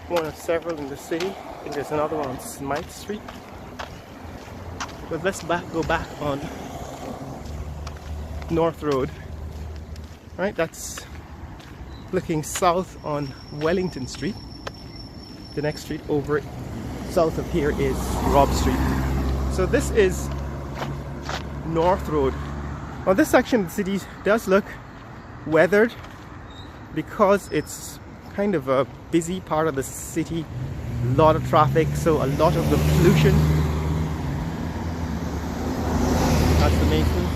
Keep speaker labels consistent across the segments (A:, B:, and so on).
A: one of several in the city. I think there's another one on Smythe Street. But let's go back on North Road. Right, that's looking south on Wellington Street. The next street over south of here is Robb Street. So this is North Road. Now this section of the city does look weathered because it's kind of a busy part of the city, a lot of traffic, so a lot of the pollution, that's the Masons,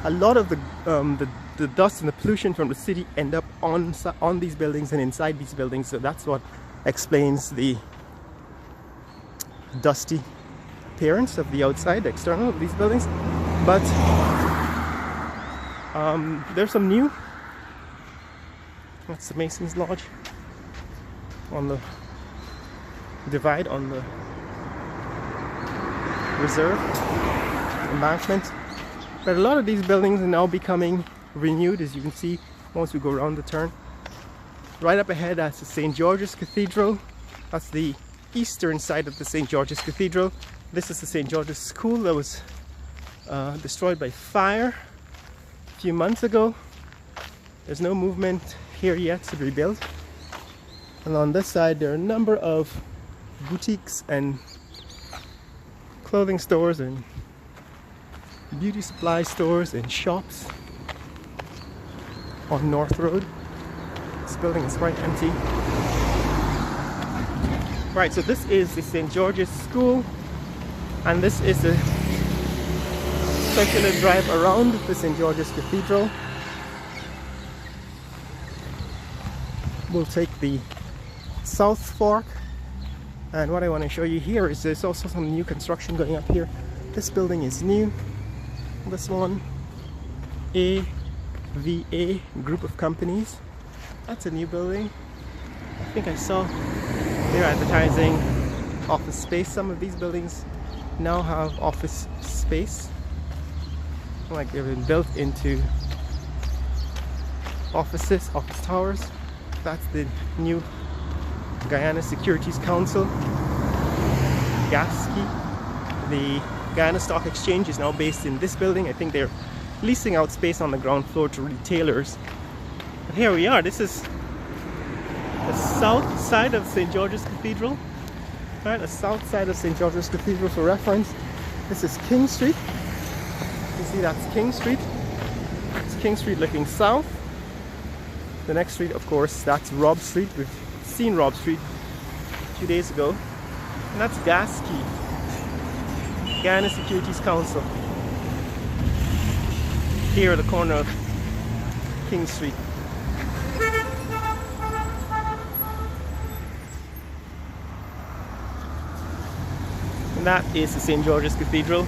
A: a lot of the dust and the pollution from the city end up on these buildings and inside these buildings, so that's what explains the dusty appearance of the outside, the external of these buildings. But there's some new. That's the Masons Lodge on the divide on the reserve embankment. But a lot of these buildings are now becoming renewed, as you can see once we go around the turn. Right up ahead, that's the St. George's Cathedral. That's the eastern side of the St. George's Cathedral. This is the St. George's School that was destroyed by fire a few months ago. There's no movement here yet to rebuild. And on this side there are a number of boutiques and clothing stores and beauty supply stores and shops on North Road. This building is quite empty. Right, so this is the St. George's School, and this is the circular drive around the St. George's Cathedral. We'll take the South Fork, and what I want to show you here is there's also some new construction going up here. This building is new. This one, AVA Group of Companies. That's a new building. I think I saw they're advertising office space. Some of these buildings now have office space, like they've been built into offices, office towers. That's the new Guyana Securities Council, GASCI. The Guyana Stock Exchange is now based in this building. I think they're leasing out space on the ground floor to retailers. But here we are. This is the south side of St. George's Cathedral. Right, the south side of St. George's Cathedral for reference. This is King Street. You see that's King Street. It's King Street looking south. The next street, of course, that's Robb Street. We've seen Robb Street 2 days ago. And that's GASCI, Guyana Securities Council. Here at the corner of King Street. And that is the St. George's Cathedral.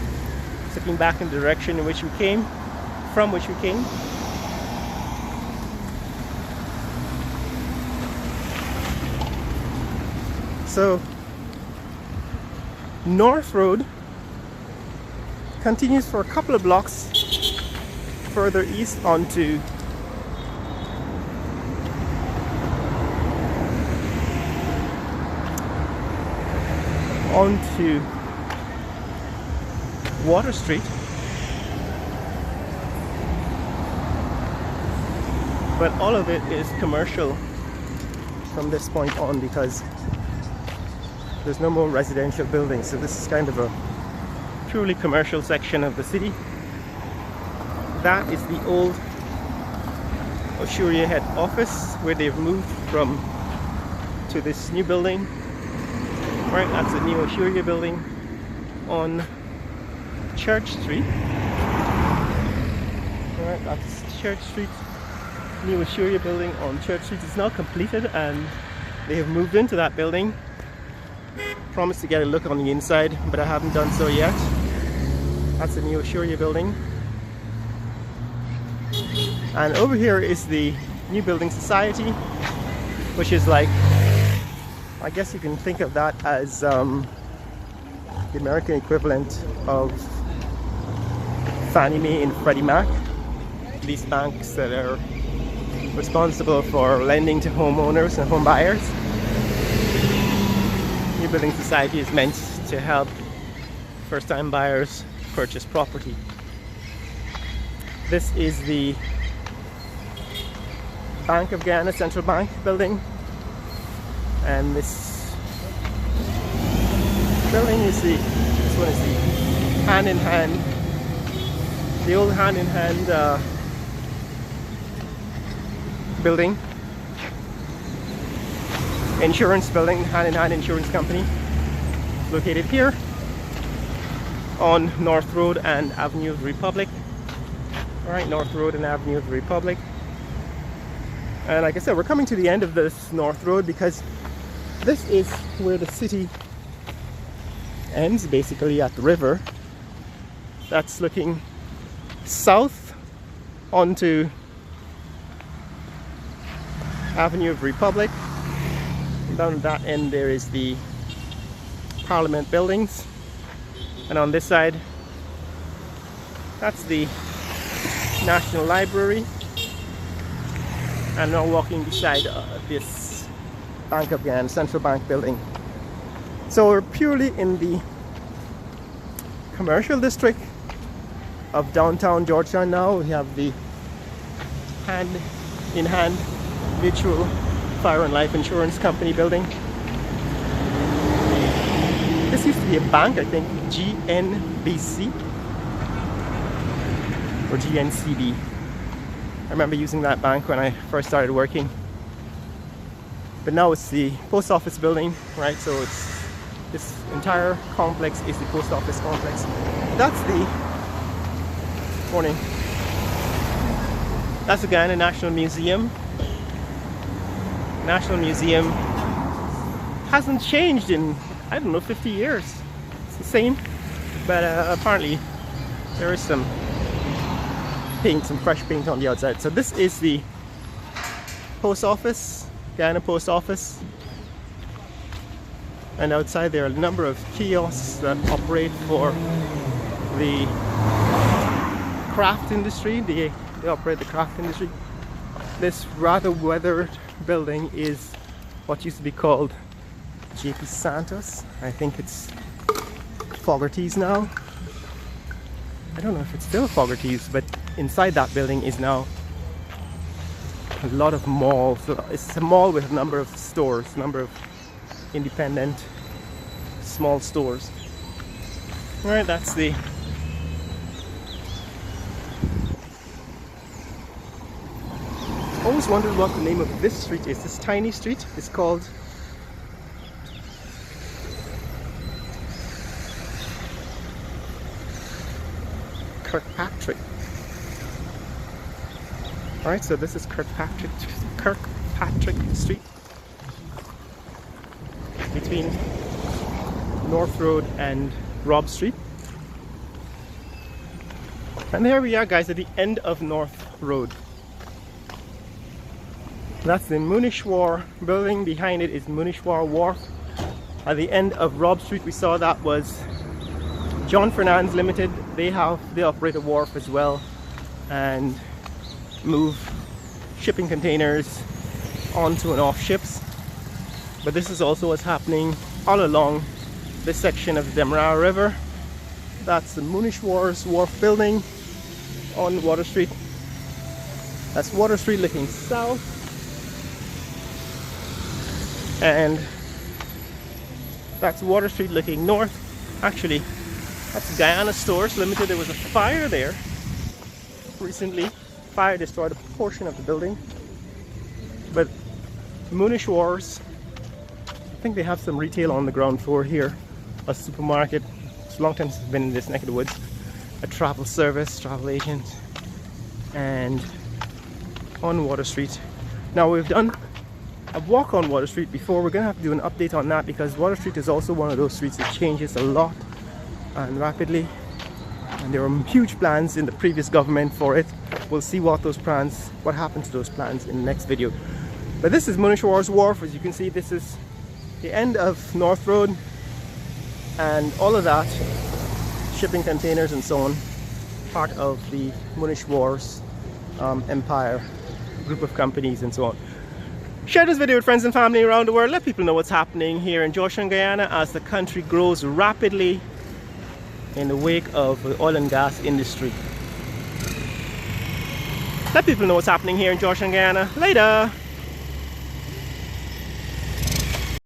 A: Looking back in the direction in which we came, from which we came. So, North Road continues for a couple of blocks further east onto Water Street, but all of it is commercial from this point on because there's no more residential buildings, so this is kind of a truly commercial section of the city. That is the old Oshuria head office where they've moved from to this new building. Right, that's the new Oshuria building on Church Street. Alright, that's Church Street. New Oshuria building on Church Street is now completed and they have moved into that building. Promised to get a look on the inside, but I haven't done so yet. That's the new Oshuria building. And over here is the New Building Society, which is like, I guess you can think of that as the American equivalent of Fannie Mae and Freddie Mac. These banks that are responsible for lending to homeowners and home buyers. New Building Society is meant to help first-time buyers purchase property. This is the Bank of Guyana Central Bank building, and this building is this one is the hand-in-hand, the old hand-in-hand building, insurance building, hand-in-hand insurance company, located here on North Road and Avenue of the Republic. Alright, North Road and Avenue of the Republic. And like I said, we're coming to the end of this North Road because this is where the city ends, basically at the river. That's looking south onto Avenue of the Republic. And down at that end there is the Parliament buildings. And on this side, that's the National Library. And now walking beside this Bank of Guyana Central Bank building. So we're purely in the commercial district of downtown Georgetown now. We have the hand-in-hand mutual fire and life insurance company building. This used to be a bank, I think, GNBC or GNCB. I remember using that bank when I first started working. But now it's the post office building, right? So it's this entire complex is the post office complex. That's the morning. That's the Guyana National Museum. National Museum hasn't changed in, I don't know, 50 years. It's the same, but apparently there is some paint, some fresh paint on the outside. So this is the post office, Guyana Post Office. And outside there are a number of kiosks that operate for the craft industry. They operate the craft industry. This rather weathered building is what used to be called JP Santos. I think it's Fogarty's now. I don't know if it's still Fogarty's, but inside that building is now a lot of malls. So it's a mall with a number of stores, a number of independent small stores. Alright, that's the always wondered what the name of this street is. This tiny street is called Kirkpatrick. Alright, so this is Kirkpatrick Street between North Road and Robb Street. And there we are, guys, at the end of North Road. That's the Munishwar building. Behind it is Munishwar Wharf. At the end of Robb Street, we saw that was John Fernand's Limited. They operate a wharf as well and move shipping containers onto and off ships. But this is also what's happening all along this section of the Demerara River. That's the Munishwar's Wharf building on Water Street. That's Water Street looking south. And that's Water Street looking north. Actually, that's Guyana Stores Limited. There was a fire there recently. Fire destroyed a portion of the building. But Munishwar's, I think they have some retail on the ground floor here. A supermarket. It's a long time since I've been in this neck of the woods. A travel service, travel agent. And on Water Street. Now we've done a walk on Water Street before. We're gonna have to do an update on that because Water Street is also one of those streets that changes a lot and rapidly, and there were huge plans in the previous government for it. We'll see what happened to those plans in the next video. But this is Munishwar's Wharf. As you can see, this is the end of North Road, and all of that, shipping containers and so on, part of the Munishwar's empire. group of companies and so on. Share this video with friends and family around the world. Let people know what's happening here in Georgetown, Guyana as the country grows rapidly in the wake of the oil and gas industry. Let people know what's happening here in Georgetown, Guyana. Later!